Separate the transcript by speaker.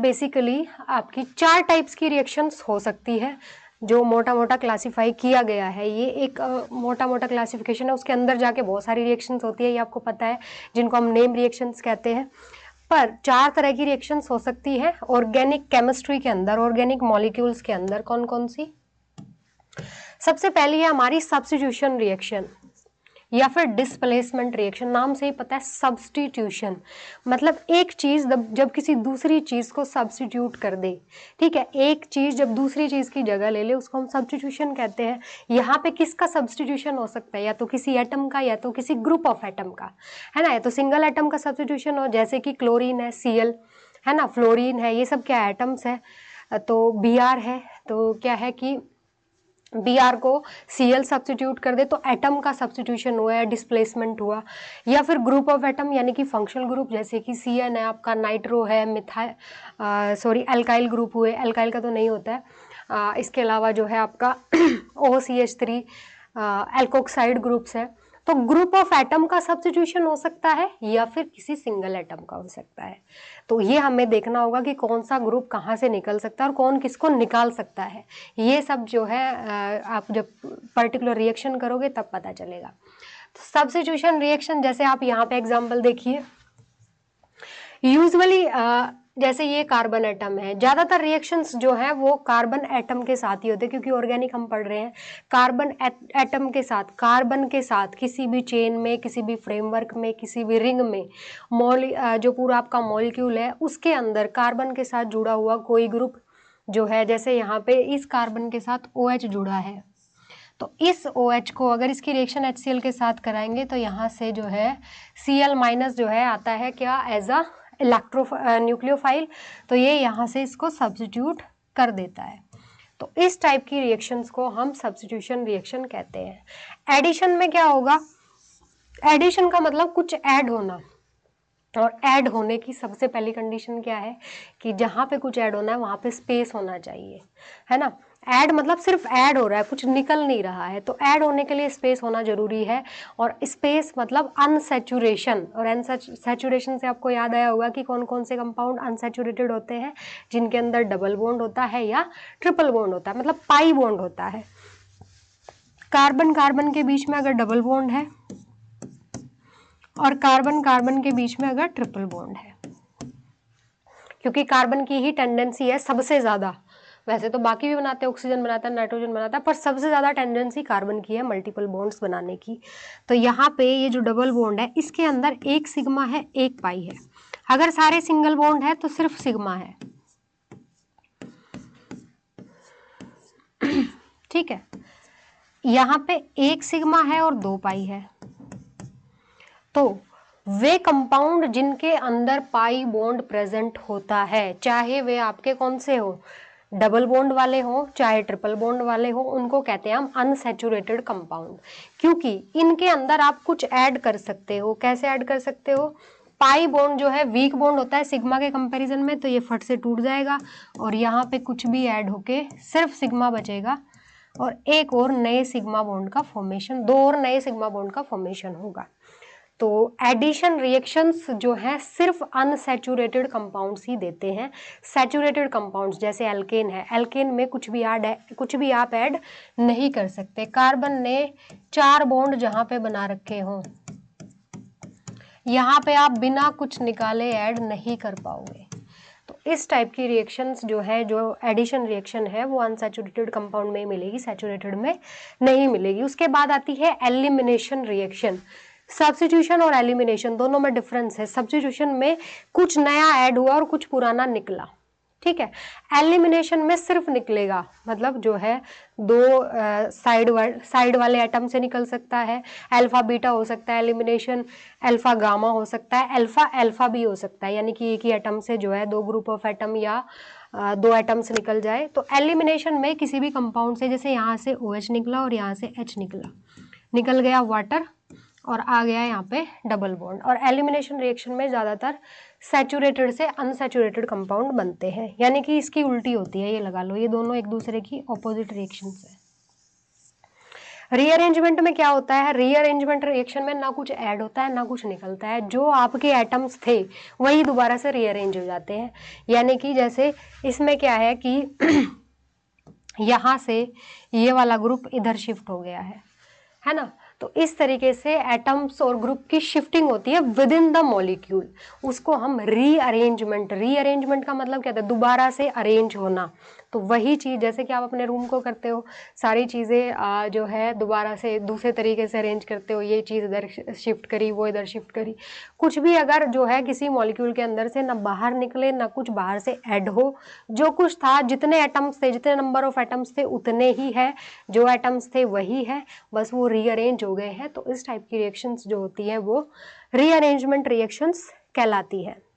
Speaker 1: Basically आपकी 4 types की reactions हो सकती है, जो मोटा मोटा क्लासिफाई किया गया है। ये एक मोटा मोटा क्लासिफिकेशन है, उसके अंदर जाके बहुत सारी रिएक्शंस होती है, ये आपको पता है, जिनको हम नेम रिएक्शंस कहते हैं। पर 4 तरह की रिएक्शंस हो सकती है ऑर्गेनिक केमिस्ट्री के अंदर, ऑर्गेनिक मॉलिक्यूल्स के अंदर। कौन कौन सी? सबसे पहली है हमारी सब्स्टिट्यूशन रिएक्शन या फिर डिस्प्लेसमेंट रिएक्शन। नाम से ही पता है सब्स्टिट्यूशन, मतलब एक चीज जब किसी दूसरी चीज को सब्स्टिट्यूट कर दे, ठीक है, एक चीज जब दूसरी चीज की जगह ले ले, उसको हम सब्स्टिट्यूशन कहते हैं। यहाँ पे किसका सब्स्टिट्यूशन हो सकता है? या तो किसी एटम का, या तो किसी ग्रुप ऑफ एटम का, है ना। या तो सिंगल एटम का सब्स्टिट्यूशन हो, जैसे कि क्लोरीन है, Cl है ना, फ्लोरीन है, ये सब क्या एटम्स है। तो Br है, तो क्या है कि Br को Cl सब्स्टिट्यूट कर दे तो एटम का सब्स्टिट्यूशन हुआ है, डिस्प्लेसमेंट हुआ। या फिर ग्रुप ऑफ एटम यानी कि फंक्शनल ग्रुप, जैसे कि Cn है आपका, नाइट्रो है, एल्काइल ग्रुप हुए, एल्काइल का तो नहीं होता है। इसके अलावा जो है आपका OCH3 एल्कोक्साइड ग्रुप्स है। तो ग्रुप ऑफ एटम का सब्स्टिट्यूशन हो सकता है या फिर किसी सिंगल एटम का हो सकता है। तो ये हमें देखना होगा कि कौन सा ग्रुप कहाँ से निकल सकता है और कौन किसको निकाल सकता है। ये सब जो है आप जब पर्टिकुलर रिएक्शन करोगे तब पता चलेगा। तो सब्स्टिट्यूशन रिएक्शन, जैसे आप यहाँ पे एग्जांपल देखिए, यूजुअली जैसे ये कार्बन एटम है, ज्यादातर रिएक्शंस जो है वो कार्बन एटम के साथ ही होते हैं, क्योंकि ऑर्गेनिक हम पढ़ रहे हैं। कार्बन एटम के साथ, कार्बन के साथ किसी भी चेन में, किसी भी फ्रेमवर्क में, किसी भी रिंग में, जो पूरा आपका मॉलिक्यूल है उसके अंदर कार्बन के साथ जुड़ा हुआ कोई ग्रुप जो है, जैसे यहाँ पे इस कार्बन के साथ OH जुड़ा है, तो इस OH को अगर इसकी रिएक्शन HCl के साथ कराएंगे तो यहाँ से जो है Cl- जो है आता है क्या, एज अ न्यूक्लियोफाइल, तो ये यहाँ से इसको सब्स्टिट्यूट कर देता है। तो इस टाइप की रिएक्शंस को हम सब्स्टिट्यूशन रिएक्शन कहते हैं। एडिशन में क्या होगा? एडिशन का मतलब कुछ ऐड होना, और ऐड होने की सबसे पहली कंडीशन क्या है कि जहाँ पे कुछ ऐड होना है वहाँ पे स्पेस होना चाहिए, है ना। ऐड मतलब सिर्फ ऐड हो रहा है, कुछ निकल नहीं रहा है, तो ऐड होने के लिए स्पेस होना जरूरी है। और स्पेस मतलब अनसैचुरेशन, और अनसैचुरेशन से आपको याद आया होगा कि कौन कौन से कंपाउंड अनसैचुरेटेड होते हैं, जिनके अंदर डबल बॉन्ड होता है या ट्रिपल बॉन्ड होता है, मतलब पाई बॉन्ड होता है। कार्बन कार्बन के बीच में अगर डबल बॉन्ड है और कार्बन कार्बन के बीच में अगर ट्रिपल बॉन्ड है, क्योंकि कार्बन की ही टेंडेंसी है सबसे ज्यादा, वैसे तो बाकी भी बनाते हैं, ऑक्सीजन बनाता है, नाइट्रोजन बनाता है, पर सबसे ज्यादा टेंडेंसी कार्बन की है मल्टीपल बॉन्ड्स बनाने की। तो यहाँ पे ये जो डबल बॉन्ड है इसके अंदर एक सिग्मा है, एक पाई है। अगर सारे सिंगल बॉन्ड है तो सिर्फ सिग्मा है, ठीक है। यहाँ पे एक सिग्मा है और 2 पाई है। तो वे कंपाउंड जिनके अंदर पाई बॉन्ड प्रेजेंट होता है, चाहे वे आपके कौन से हो, डबल बॉन्ड वाले हो चाहे ट्रिपल बॉन्ड वाले हो, उनको कहते हैं हम अनसैचुरेटेड कंपाउंड। क्योंकि इनके अंदर आप कुछ ऐड कर सकते हो। कैसे ऐड कर सकते हो? पाई बॉन्ड जो है वीक बॉन्ड होता है सिग्मा के कंपैरिजन में, तो ये फट से टूट जाएगा और यहाँ पे कुछ भी ऐड होके सिर्फ सिग्मा बचेगा और एक और नए सिग्मा बॉन्ड का फॉर्मेशन, 2 और नए सिग्मा बॉन्ड का फॉर्मेशन होगा। तो एडिशन रिएक्शंस जो है सिर्फ अनसैचुरेटेड कंपाउंड्स ही देते हैं। सैचुरेटेड कंपाउंड्स जैसे एल्केन है, एल्केन में कुछ भी आप ऐड नहीं कर सकते। कार्बन ने 4 बॉन्ड जहां पे बना रखे हों, यहाँ पे आप बिना कुछ निकाले ऐड नहीं कर पाओगे। तो इस टाइप की रिएक्शंस जो है, जो एडिशन रिएक्शन है, वो अनसैचुरेटेड कंपाउंड में मिलेगी, सैचुरेटेड में नहीं मिलेगी। उसके बाद आती है एलिमिनेशन रिएक्शन। सब्स्टिट्यूशन और एलिमिनेशन दोनों में डिफरेंस है। सब्स्टिट्यूशन में कुछ नया ऐड हुआ और कुछ पुराना निकला, ठीक है। एलिमिनेशन में सिर्फ निकलेगा, मतलब जो है 2 साइड वाले एटम से निकल सकता है। अल्फा बीटा हो सकता है एलिमिनेशन, अल्फा गामा हो सकता है, अल्फा अल्फा भी हो सकता है, यानी कि एक ही एटम से जो है 2 ग्रुप ऑफ एटम या 2 एटम्स निकल जाए। तो एलिमिनेशन में किसी भी कंपाउंड से, जैसे यहाँ से OH निकला और यहाँ से H निकला, निकल गया वाटर और आ गया यहाँ पे डबल बॉन्ड। और एलिमिनेशन रिएक्शन में ज्यादातर सैचुरेटेड से अनसैचुरेटेड कंपाउंड बनते हैं, यानी कि इसकी उल्टी होती है, ये लगा लो, ये दोनों एक दूसरे की ऑपोजिट रिएक्शंस है। रीअरेंजमेंट में क्या होता है, रीअरेंजमेंट रिएक्शन में ना कुछ ऐड होता है ना कुछ निकलता है, जो आपके एटम्स थे वही दोबारा से रीअरेंज हो जाते हैं। यानी कि जैसे इसमें क्या है कि यहाँ से ये वाला ग्रुप इधर शिफ्ट हो गया है ना। तो इस तरीके से एटम्स और ग्रुप की शिफ्टिंग होती है विद इन द मॉलिक्यूल, उसको हम रीअरेंजमेंट का मतलब क्या था, दोबारा से अरेंज होना। तो वही चीज़ जैसे कि आप अपने रूम को करते हो, सारी चीज़ें जो है दोबारा से दूसरे तरीके से अरेंज करते हो, ये चीज़ इधर शिफ्ट करी, वो इधर शिफ्ट करी। कुछ भी अगर जो है किसी मॉलिक्यूल के अंदर से ना बाहर निकले ना कुछ बाहर से ऐड हो, जो कुछ था, जितने एटम्स थे, जितने नंबर ऑफ एटम्स थे उतने ही है, जो एटम्स थे वही है, बस वो रीअरेंज हो गए हैं। तो इस टाइप की रिएक्शंस जो होती है वो रीअरेंजमेंट रिएक्शंस कहलाती है।